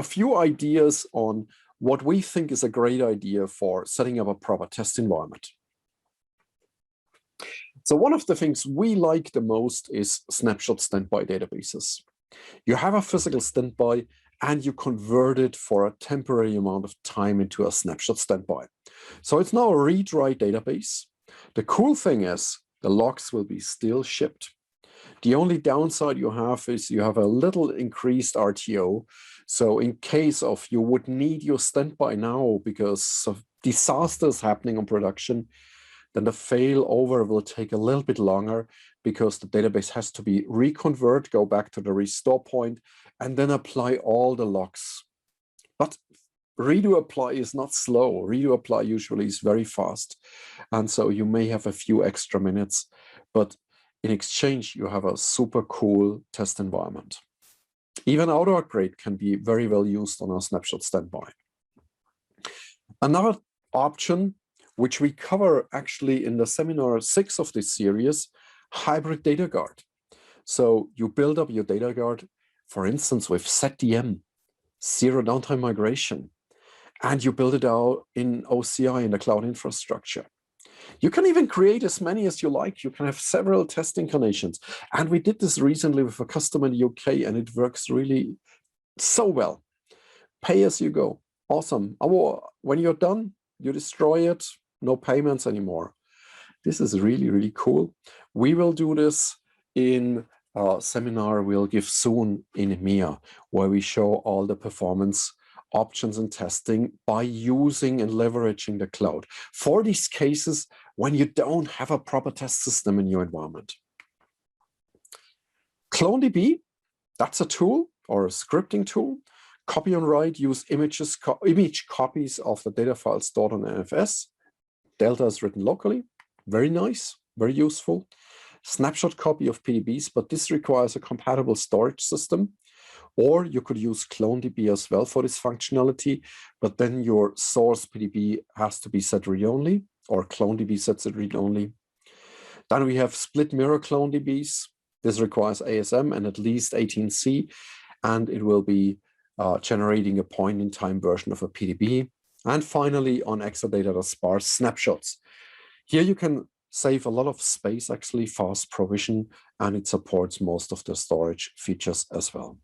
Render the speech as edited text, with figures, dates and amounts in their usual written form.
a few ideas on what we think is a great idea for setting up a proper test environment. So one of the things we like the most is Snapshot standby databases. You have a physical standby and you convert it for a temporary amount of time into a Snapshot standby. So it's now a read-write database. The cool thing is the logs will be still shipped. The only downside you have is you have a little increased RTO. So in case of you would need your standby now because of disasters happening on production, then the failover will take a little bit longer because the database has to be reconvert, go back to the restore point, and then apply all the logs. But redo apply is not slow. Redo apply usually is very fast. And so you may have a few extra minutes, but in exchange, you have a super cool test environment. Even auto upgrade can be very well used on our Snapshot standby. Another option, which we cover actually in the seminar 6 of this series, hybrid data guard. So you build up your data guard, for instance, with SetDM, zero downtime migration, and you build it out in OCI in the cloud infrastructure. You can even create as many as you like. You can have several test incarnations. And we did this recently with a customer in the UK, and it works really so well. Pay as you go. Awesome. When you're done, you destroy it. No payments anymore. This is really, really cool. We will do this in a seminar we'll give soon in EMEA, where we show all the performance options and testing by using and leveraging the cloud for these cases when you don't have a proper test system in your environment. CloneDB, that's a tool or a scripting tool. Copy and write, use image copies of the data file stored on NFS. Delta is written locally. Very nice, very useful. Snapshot copy of PDBs, but this requires a compatible storage system. Or you could use CloneDB as well for this functionality, but then your source PDB has to be set read-only, or CloneDB sets it read-only. Then we have split mirror CloneDBs. This requires ASM and at least 18C, and it will be generating a point-in-time version of a PDB. And finally, on Exadata sparse snapshots. Here you can save a lot of space, actually, fast provision, and it supports most of the storage features as well.